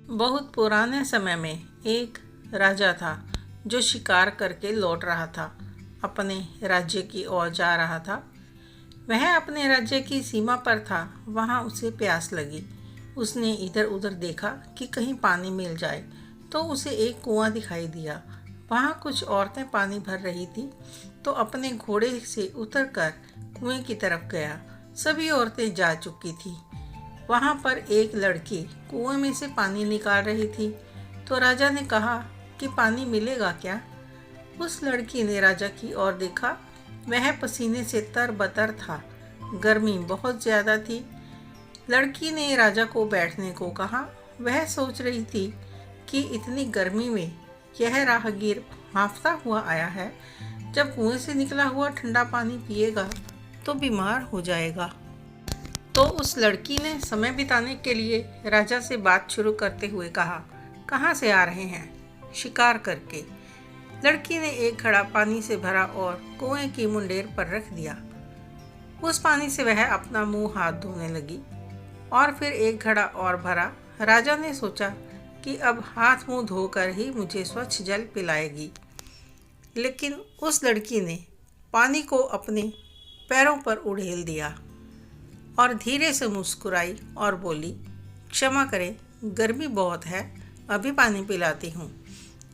बहुत पुराने समय में एक राजा था जो शिकार करके लौट रहा था। अपने राज्य की ओर जा रहा था। वह अपने राज्य की सीमा पर था। वहाँ उसे प्यास लगी। उसने इधर उधर देखा कि कहीं पानी मिल जाए, तो उसे एक कुआं दिखाई दिया। वहाँ कुछ औरतें पानी भर रही थी, तो अपने घोड़े से उतरकर कुएं की तरफ गया। सभी औरतें जा चुकी थी। वहाँ पर एक लड़की कुएं में से पानी निकाल रही थी। तो राजा ने कहा कि पानी मिलेगा क्या? उस लड़की ने राजा की ओर देखा। वह पसीने से तरबतर था। गर्मी बहुत ज्यादा थी। लड़की ने राजा को बैठने को कहा। वह सोच रही थी कि इतनी गर्मी में यह राहगीर हांफता हुआ आया है। जब कुएं से निकला हुआ ठंडा पानी पिएगा तो बीमार हो जाएगा। तो उस लड़की ने समय बिताने के लिए राजा से बात शुरू करते हुए कहा, कहाँ से आ रहे हैं? शिकार करके। लड़की ने एक घड़ा पानी से भरा और कुएं की मुंडेर पर रख दिया। उस पानी से वह अपना मुंह हाथ धोने लगी और फिर एक घड़ा और भरा। राजा ने सोचा कि अब हाथ मुंह धोकर ही मुझे स्वच्छ जल पिलाएगी। लेकिन उस लड़की ने पानी को अपने पैरों पर उड़ेल दिया और धीरे से मुस्कुराई और बोली, क्षमा करें, गर्मी बहुत है, अभी पानी पिलाती हूँ।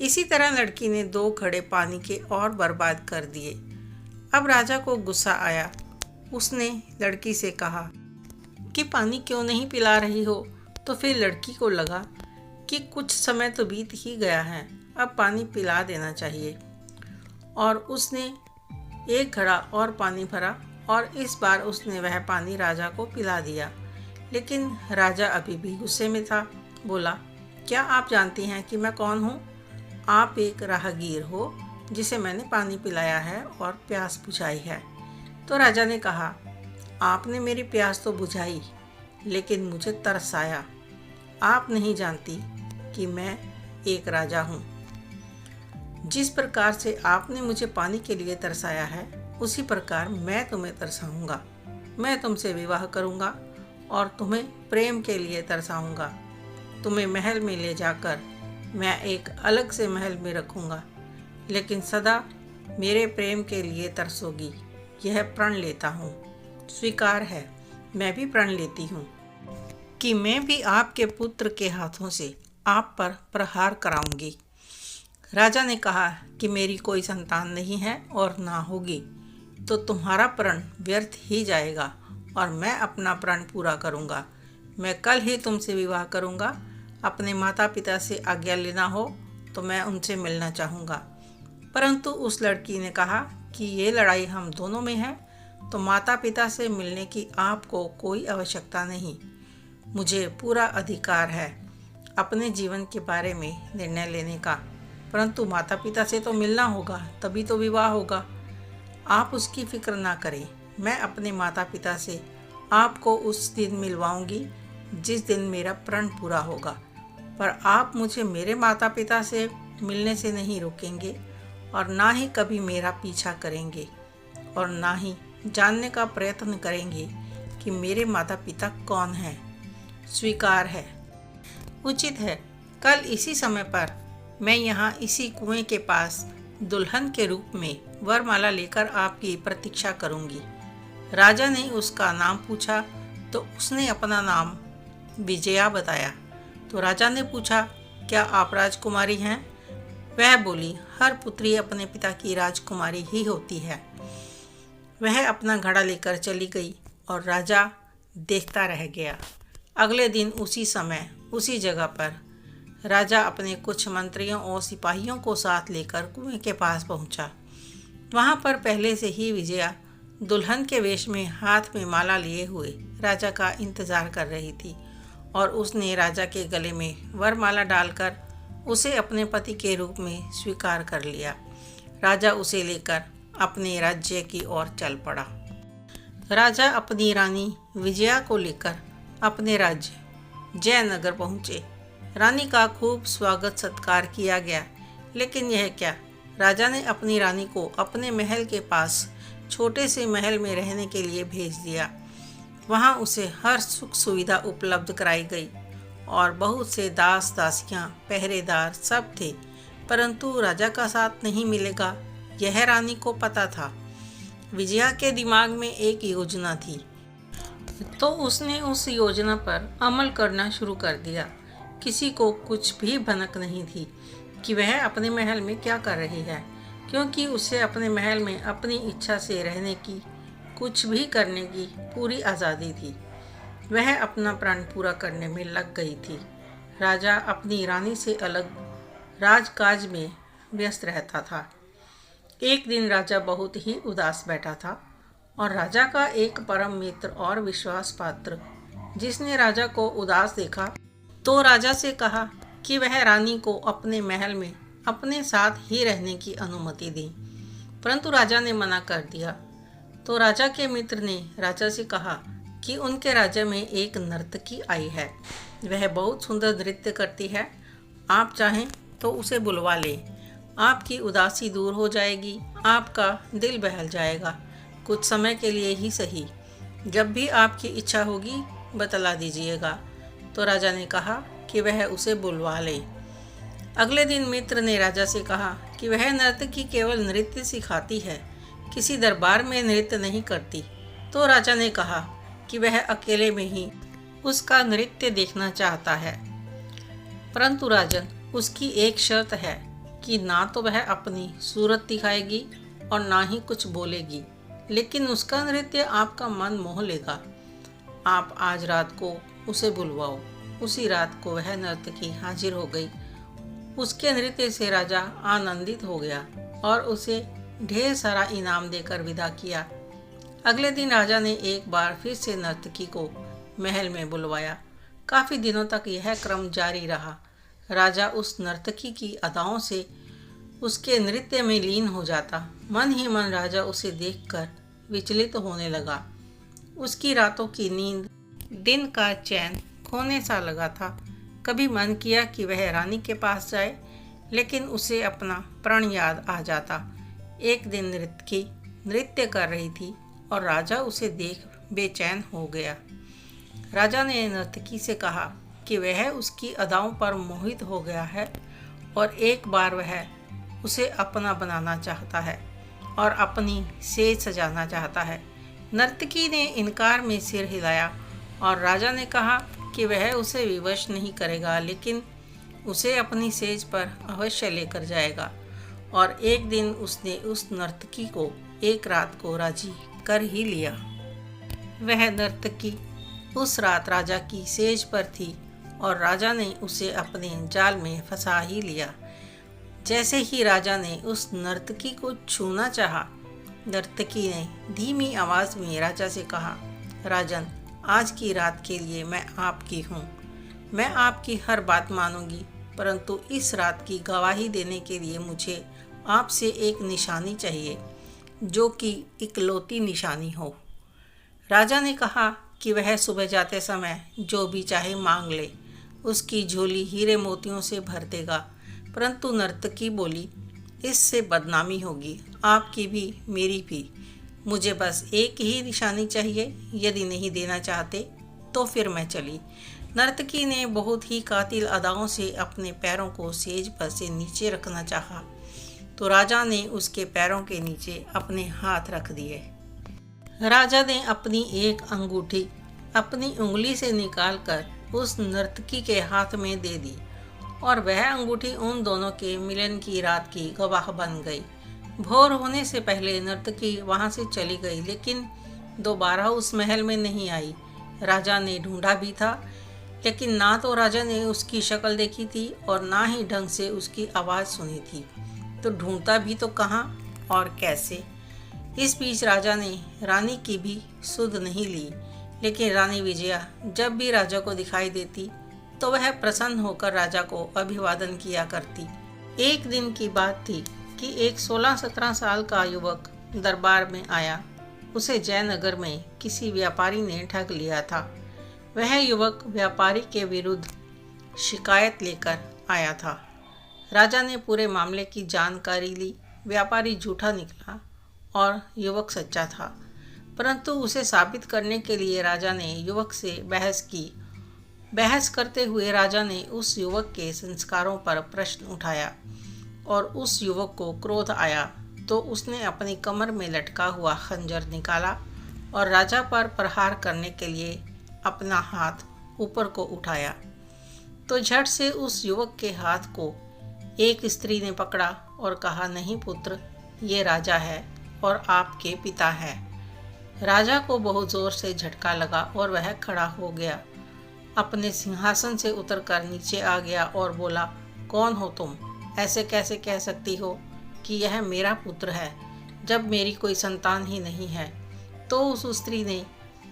इसी तरह लड़की ने 2 घड़े पानी के और बर्बाद कर दिए। अब राजा को गुस्सा आया। उसने लड़की से कहा कि पानी क्यों नहीं पिला रही हो? तो फिर लड़की को लगा कि कुछ समय तो बीत ही गया है, अब पानी पिला देना चाहिए। और उसने एक घड़ा और पानी भरा और इस बार उसने वह पानी राजा को पिला दिया। लेकिन राजा अभी भी गुस्से में था। बोला, क्या आप जानती हैं कि मैं कौन हूँ? आप एक राहगीर हो जिसे मैंने पानी पिलाया है और प्यास बुझाई है। तो राजा ने कहा, आपने मेरी प्यास तो बुझाई, लेकिन मुझे तरस आया। आप नहीं जानती कि मैं एक राजा हूँ। जिस प्रकार से आपने मुझे पानी के लिए तरसाया है, उसी प्रकार मैं तुम्हें तरसाऊंगा। मैं तुमसे विवाह करूंगा और तुम्हें प्रेम के लिए तरसाऊंगा। तुम्हें महल में ले जाकर मैं एक अलग से महल में रखूंगा, लेकिन सदा मेरे प्रेम के लिए तरसोगी। यह प्रण लेता हूँ। स्वीकार है, मैं भी प्रण लेती हूँ कि मैं भी आपके पुत्र के हाथों से आप पर प्रहार कराऊंगी। राजा ने कहा कि मेरी कोई संतान नहीं है और ना होगी, तो तुम्हारा प्रण व्यर्थ ही जाएगा और मैं अपना प्रण पूरा करूंगा। मैं कल ही तुमसे विवाह करूंगा। अपने माता पिता से आज्ञा लेना हो तो मैं उनसे मिलना चाहूँगा। परंतु उस लड़की ने कहा कि ये लड़ाई हम दोनों में है, तो माता पिता से मिलने की आपको कोई आवश्यकता नहीं। मुझे पूरा अधिकार है अपने जीवन के बारे में निर्णय लेने का, परंतु माता पिता से तो मिलना होगा, तभी तो विवाह होगा। आप उसकी फिक्र ना करें। मैं अपने माता पिता से आपको उस दिन मिलवाऊंगी जिस दिन मेरा प्रण पूरा होगा। पर आप मुझे मेरे माता पिता से मिलने से नहीं रोकेंगे और ना ही कभी मेरा पीछा करेंगे और ना ही जानने का प्रयत्न करेंगे कि मेरे माता पिता कौन हैं। स्वीकार है। उचित है, कल इसी समय पर मैं यहाँ इसी कुएं के पास दुल्हन के रूप में वरमाला लेकर आपकी प्रतीक्षा करूंगी। राजा ने उसका नाम पूछा तो उसने अपना नाम विजया बताया। तो राजा ने पूछा, क्या आप राजकुमारी हैं? वह बोली, हर पुत्री अपने पिता की राजकुमारी ही होती है। वह अपना घड़ा लेकर चली गई और राजा देखता रह गया। अगले दिन उसी समय उसी जगह पर राजा अपने कुछ मंत्रियों और सिपाहियों को साथ लेकर कुएं के पास पहुंचा। वहां पर पहले से ही विजया दुल्हन के वेश में हाथ में माला लिए हुए राजा का इंतजार कर रही थी और उसने राजा के गले में वरमाला डालकर उसे अपने पति के रूप में स्वीकार कर लिया। राजा उसे लेकर अपने राज्य की ओर चल पड़ा। राजा अपनी रानी विजया को लेकर अपने राज्य जयनगर पहुँचे। रानी का खूब स्वागत सत्कार किया गया, लेकिन यह क्या, राजा ने अपनी रानी को अपने महल के पास छोटे से महल में रहने के लिए भेज दिया। वहाँ उसे हर सुख सुविधा उपलब्ध कराई गई और बहुत से दास दासियां, पहरेदार सब थे, परंतु राजा का साथ नहीं मिलेगा यह रानी को पता था। विजया के दिमाग में एक योजना थी, तो उसने उस योजना पर अमल करना शुरू कर दिया। किसी को कुछ भी भनक नहीं थी कि वह अपने महल में क्या कर रही है, क्योंकि उसे अपने महल में अपनी इच्छा से रहने की, कुछ भी करने की पूरी आज़ादी थी। वह अपना प्रण पूरा करने में लग गई थी। राजा अपनी रानी से अलग राजकाज में व्यस्त रहता था। एक दिन राजा बहुत ही उदास बैठा था और राजा का एक परम मित्र और विश्वास पात्र, जिसने राजा को उदास देखा, तो राजा से कहा कि वह रानी को अपने महल में अपने साथ ही रहने की अनुमति दे, परंतु राजा ने मना कर दिया। तो राजा के मित्र ने राजा से कहा कि उनके राज्य में एक नर्तकी आई है, वह बहुत सुंदर नृत्य करती है, आप चाहें तो उसे बुलवा लें, आपकी उदासी दूर हो जाएगी, आपका दिल बहल जाएगा, कुछ समय के लिए ही सही, जब भी आपकी इच्छा होगी बतला दीजिएगा। तो राजा ने कहा कि वह उसे बुलवा ले। अगले दिन मित्र ने राजा से कहा कि वह नर्तकी केवल नृत्य सिखाती है, किसी दरबार में नृत्य नहीं करती। तो राजा ने कहा कि वह अकेले में ही उसका नृत्य देखना चाहता है, परंतु राजन, उसकी एक शर्त है कि ना तो वह अपनी सूरत दिखाएगी और ना ही कुछ बोलेगी, लेकिन उसका नृत्य आपका मन मोह लेगा। आप आज रात को उसे बुलवाओ। उसी रात को वह नर्तकी हाजिर हो गई। उसके नृत्य से राजा आनंदित हो गया और उसे ढेर सारा इनाम देकर विदा किया। अगले दिन राजा ने एक बार फिर से नर्तकी को महल में बुलवाया। काफ़ी दिनों तक यह क्रम जारी रहा। राजा उस नर्तकी की अदाओं से उसके नृत्य में लीन हो जाता। मन ही मन राजा उसे देखकर विचलित होने लगा। उसकी रातों की नींद, दिन का चैन खोने सा लगा था। कभी मन किया कि वह रानी के पास जाए, लेकिन उसे अपना प्रण याद आ जाता। एक दिन नर्तकी नृत्य कर रही थी और राजा उसे देख बेचैन हो गया। राजा ने नर्तकी से कहा कि वह उसकी अदाओं पर मोहित हो गया है और एक बार वह उसे अपना बनाना चाहता है और अपनी सेज सजाना चाहता है। नर्तकी ने इनकार में सिर हिलाया और राजा ने कहा कि वह उसे विवश नहीं करेगा, लेकिन उसे अपनी सेज पर अवश्य लेकर जाएगा। और एक दिन उसने उस नर्तकी को एक रात को राजी कर ही लिया। वह नर्तकी उस रात राजा की सेज पर थी और राजा ने उसे अपने जाल में फंसा ही लिया। जैसे ही राजा ने उस नर्तकी को छूना चाहा, नर्तकी ने धीमी आवाज़ में राजा से कहा, राजन, आज की रात के लिए मैं आपकी हूँ। मैं आपकी हर बात मानूंगी, परंतु इस रात की गवाही देने के लिए मुझे आपसे एक निशानी चाहिए, जो कि इकलौती निशानी हो। राजा ने कहा कि वह सुबह जाते समय जो भी चाहे मांग ले, उसकी झोली हीरे मोतियों से भर देगा। परंतु नर्तकी बोली, इससे बदनामी होगी, आपकी भी मेरी भी। मुझे बस एक ही निशानी चाहिए, यदि नहीं देना चाहते तो फिर मैं चली। नर्तकी ने बहुत ही कातिल अदाओं से अपने पैरों को सेज पर से नीचे रखना चाहा, तो राजा ने उसके पैरों के नीचे अपने हाथ रख दिए। राजा ने अपनी एक अंगूठी अपनी उंगली से निकालकर उस नर्तकी के हाथ में दे दी और वह अंगूठी उन दोनों के मिलन की रात की गवाह बन गई। भोर होने से पहले नर्तकी वहां से चली गई, लेकिन दोबारा उस महल में नहीं आई। राजा ने ढूंढा भी था, लेकिन ना तो राजा ने उसकी शक्ल देखी थी और ना ही ढंग से उसकी आवाज़ सुनी थी। तो ढूंढता भी तो कहाँ और कैसे। इस बीच राजा ने रानी की भी सुध नहीं ली, लेकिन रानी विजया जब भी राजा को दिखाई देती तो वह प्रसन्न होकर राजा को अभिवादन किया करती। एक दिन की बात थी कि एक 16-17 साल का युवक दरबार में आया। उसे जयनगर में किसी व्यापारी ने ठग लिया था। वह युवक व्यापारी के विरुद्ध शिकायत लेकर आया था। राजा ने पूरे मामले की जानकारी ली। व्यापारी झूठा निकला और युवक सच्चा था, परंतु उसे साबित करने के लिए राजा ने युवक से बहस की बहस करते हुए राजा ने उस युवक के संस्कारों पर प्रश्न उठाया और उस युवक को क्रोध आया तो उसने अपनी कमर में लटका हुआ खंजर निकाला और राजा पर प्रहार करने के लिए अपना हाथ ऊपर को उठाया। तो झट से उस युवक के हाथ को एक स्त्री ने पकड़ा और कहा, नहीं पुत्र, ये राजा है और आपके पिता है। राजा को बहुत जोर से झटका लगा और वह खड़ा हो गया, अपने सिंहासन से उतरकर नीचे आ गया और बोला, कौन हो तुम? ऐसे कैसे कह सकती हो कि यह मेरा पुत्र है जब मेरी कोई संतान ही नहीं है? तो उस स्त्री ने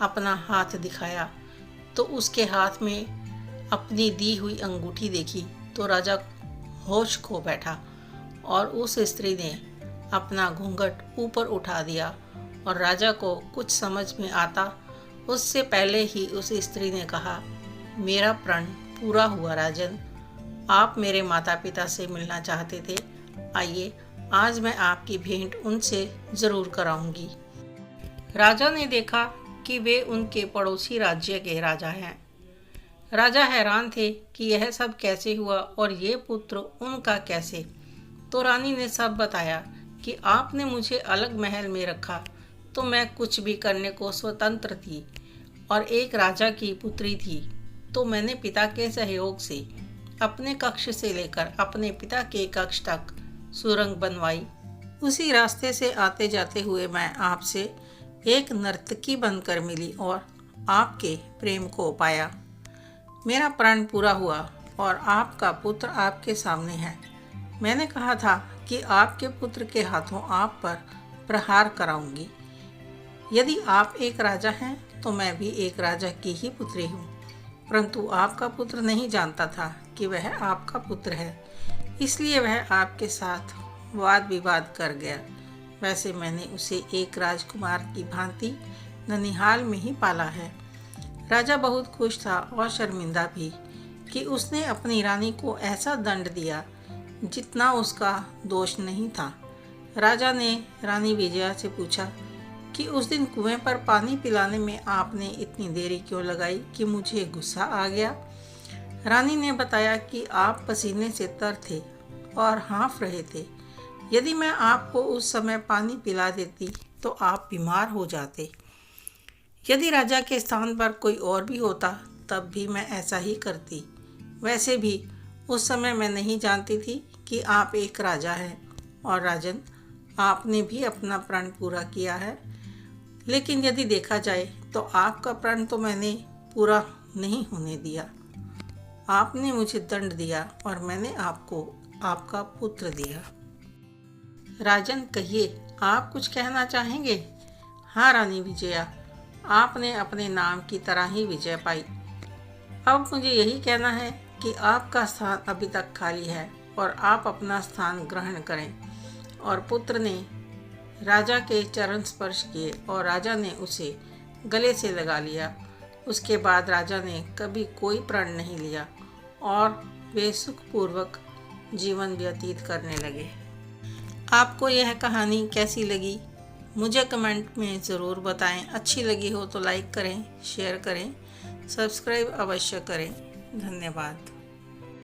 अपना हाथ दिखाया तो उसके हाथ में अपनी दी हुई अंगूठी देखी तो राजा होश खो बैठा और उस स्त्री ने अपना घूंघट ऊपर उठा दिया और राजा को कुछ समझ में आता उससे पहले ही उस स्त्री ने कहा, मेरा प्रण पूरा हुआ राजन, आप मेरे माता पिता से मिलना चाहते थे, आइए आज मैं आपकी भेंट उनसे ज़रूर कराऊंगी। राजा ने देखा कि वे उनके पड़ोसी राज्य के राजा हैं। राजा हैरान थे कि यह सब कैसे हुआ और ये पुत्र उनका कैसे। तो रानी ने सब बताया कि आपने मुझे अलग महल में रखा तो मैं कुछ भी करने को स्वतंत्र थी और एक राजा की पुत्री थी, तो मैंने पिता के सहयोग से अपने कक्ष से लेकर अपने पिता के कक्ष तक सुरंग बनवाई। उसी रास्ते से आते जाते हुए मैं आपसे एक नर्तकी बनकर मिली और आपके प्रेम को पाया। मेरा प्रण पूरा हुआ और आपका पुत्र आपके सामने है। मैंने कहा था कि आपके पुत्र के हाथों आप पर प्रहार कराऊंगी। यदि आप एक राजा हैं तो मैं भी एक राजा की ही पुत्री हूँ, परंतु आपका पुत्र नहीं जानता था कि वह आपका पुत्र है, इसलिए वह आपके साथ वाद विवाद कर गया। वैसे मैंने उसे एक राजकुमार की भांति ननिहाल में ही पाला है। राजा बहुत खुश था और शर्मिंदा भी कि उसने अपनी रानी को ऐसा दंड दिया जितना उसका दोष नहीं था। राजा ने रानी विजया से पूछा कि उस दिन कुएं पर पानी पिलाने में आपने इतनी देरी क्यों लगाई कि मुझे गुस्सा आ गया। रानी ने बताया कि आप पसीने से तर थे और हाँफ रहे थे। यदि मैं आपको उस समय पानी पिला देती तो आप बीमार हो जाते। यदि राजा के स्थान पर कोई और भी होता तब भी मैं ऐसा ही करती। वैसे भी उस समय मैं नहीं जानती थी कि आप एक राजा हैं और राजन, आपने भी अपना प्रण पूरा किया है। लेकिन यदि देखा जाए तो आपका प्रण तो मैंने पूरा नहीं होने दिया। आपने मुझे दंड दिया और मैंने आपको आपका पुत्र दिया। राजन, कहिए, आप कुछ कहना चाहेंगे? हाँ रानी विजया, आपने अपने नाम की तरह ही विजय पाई। अब मुझे यही कहना है कि आपका स्थान अभी तक खाली है और आप अपना स्थान ग्रहण करें। और पुत्र ने राजा के चरण स्पर्श किए और राजा ने उसे गले से लगा लिया। उसके बाद राजा ने कभी कोई प्रण नहीं लिया और वे सुखपूर्वक जीवन व्यतीत करने लगे। आपको यह कहानी कैसी लगी मुझे कमेंट में ज़रूर बताएं। अच्छी लगी हो तो लाइक करें, शेयर करें, सब्सक्राइब अवश्य करें। धन्यवाद।